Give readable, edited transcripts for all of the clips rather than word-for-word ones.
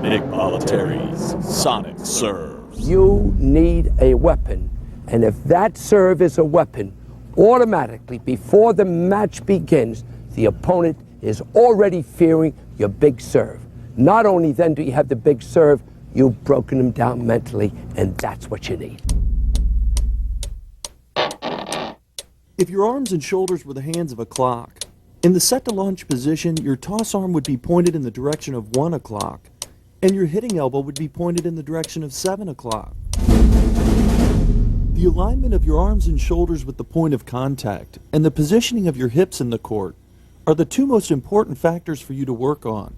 Nick Bollettieri's Sonic Serves. You need a weapon, and if that serve is a weapon, automatically, before the match begins, the opponent is already fearing your big serve. Not only then do you have the big serve, you've broken him down mentally, and that's what you need. If your arms and shoulders were the hands of a clock, in the set-to-launch position, your toss arm would be pointed in the direction of 1 o'clock, and your hitting elbow would be pointed in the direction of 7 o'clock. The alignment of your arms and shoulders with the point of contact and the positioning of your hips in the court are the two most important factors for you to work on.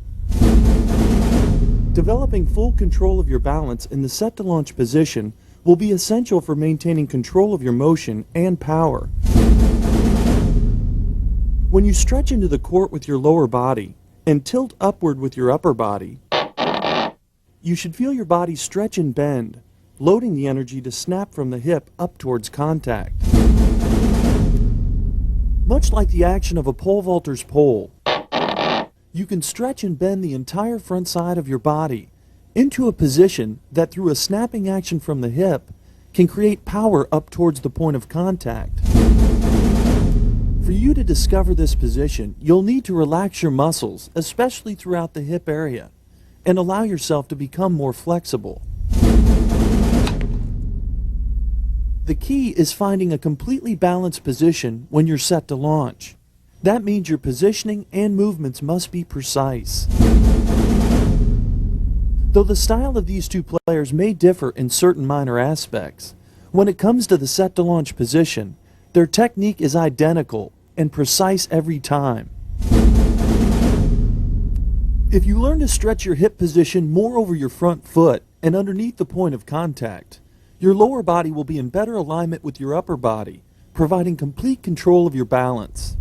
Developing full control of your balance in the set-to-launch position will be essential for maintaining control of your motion and power. When you stretch into the court with your lower body and tilt upward with your upper body, you should feel your body stretch and bend, loading the energy to snap from the hip up towards contact. Much like the action of a pole vaulter's pole, you can stretch and bend the entire front side of your body into a position that, through a snapping action from the hip, can create power up towards the point of contact. For you to discover this position, you'll need to relax your muscles, especially throughout the hip area, and allow yourself to become more flexible. The key is finding a completely balanced position when you're set to launch. That means your positioning and movements must be precise. Though the style of these two players may differ in certain minor aspects, when it comes to the set-to-launch position, their technique is identical and precise every time. If you learn to stretch your hip position more over your front foot and underneath the point of contact, your lower body will be in better alignment with your upper body, providing complete control of your balance.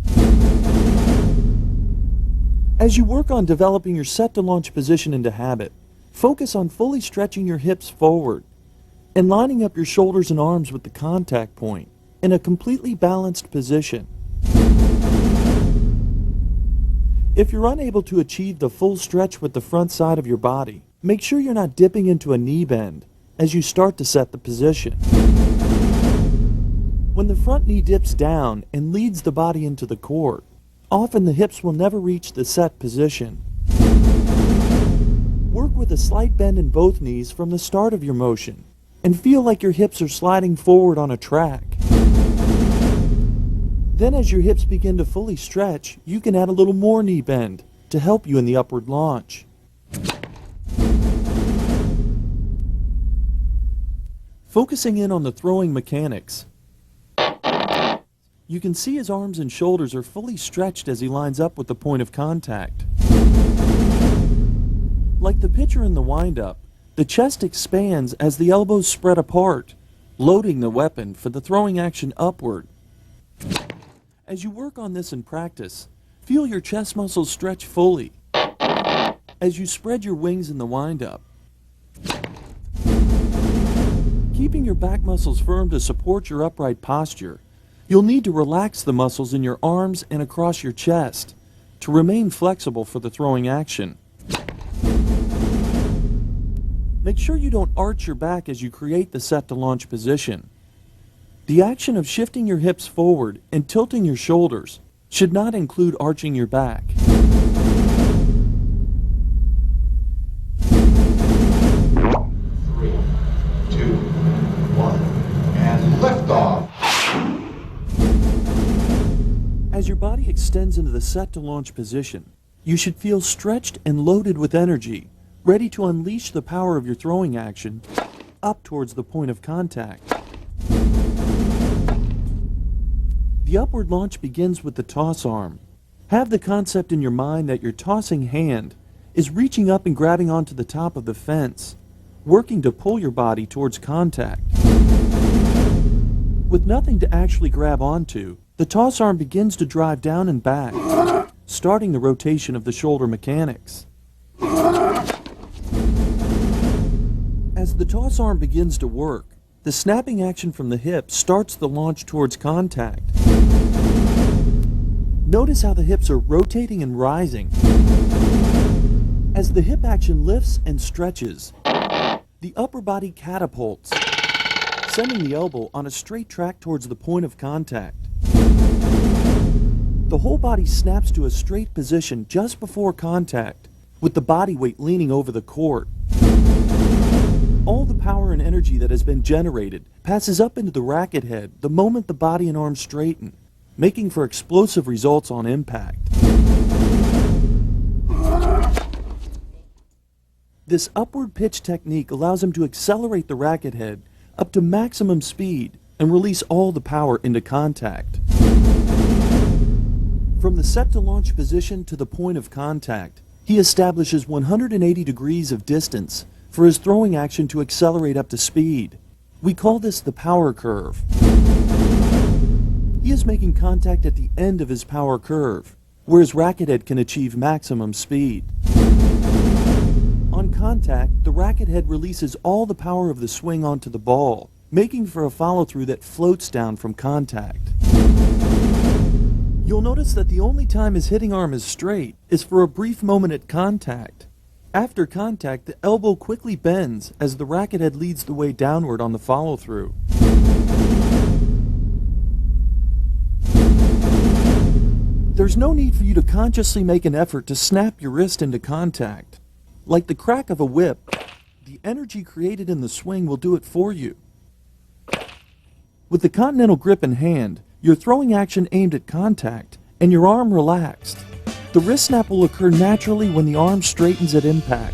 As you work on developing your set-to-launch position into habit, focus on fully stretching your hips forward and lining up your shoulders and arms with the contact point in a completely balanced position. If you're unable to achieve the full stretch with the front side of your body, make sure you're not dipping into a knee bend as you start to set the position. When the front knee dips down and leads the body into the court, often the hips will never reach the set position. Work with a slight bend in both knees from the start of your motion and feel like your hips are sliding forward on a track. Then as your hips begin to fully stretch, you can add a little more knee bend to help you in the upward launch. Focusing in on the throwing mechanics, you can see his arms and shoulders are fully stretched as he lines up with the point of contact. Like the pitcher in the windup, the chest expands as the elbows spread apart, loading the weapon for the throwing action upward. As you work on this in practice, feel your chest muscles stretch fully as you spread your wings in the windup. Keeping your back muscles firm to support your upright posture, you'll need to relax the muscles in your arms and across your chest to remain flexible for the throwing action. Make sure you don't arch your back as you create the set-to-launch position. The action of shifting your hips forward and tilting your shoulders should not include arching your back. 3, 2, 1, and liftoff. As your body extends into the set-to-launch position, you should feel stretched and loaded with energy, ready to unleash the power of your throwing action up towards the point of contact. The upward launch begins with the toss arm. Have the concept in your mind that your tossing hand is reaching up and grabbing onto the top of the fence, working to pull your body towards contact. With nothing to actually grab onto, the toss arm begins to drive down and back, starting the rotation of the shoulder mechanics. As the toss arm begins to work, the snapping action from the hip starts the launch towards contact. Notice how the hips are rotating and rising As the hip action lifts and stretches, the upper body catapults, sending the elbow on a straight track towards the point of contact. The whole body snaps to a straight position just before contact, with the body weight leaning over the court. All the power and energy that has been generated passes up into the racket head the moment the body and arms straighten, making for explosive results on impact. This upward pitch technique allows him to accelerate the racket head up to maximum speed and release all the power into contact. From the set to launch position to the point of contact, he establishes 180 degrees of distance for his throwing action to accelerate up to speed. We call this the power curve. He is making contact at the end of his power curve, where his racket head can achieve maximum speed. On contact, the racket head releases all the power of the swing onto the ball, making for a follow-through that floats down from contact. You'll notice that the only time his hitting arm is straight is for a brief moment at contact. After contact, the elbow quickly bends as the racket head leads the way downward on the follow-through. There's no need for you to consciously make an effort to snap your wrist into contact. Like the crack of a whip, the energy created in the swing will do it for you. With the Continental grip in hand, your throwing action aimed at contact, and your arm relaxed. The wrist snap will occur naturally when the arm straightens at impact.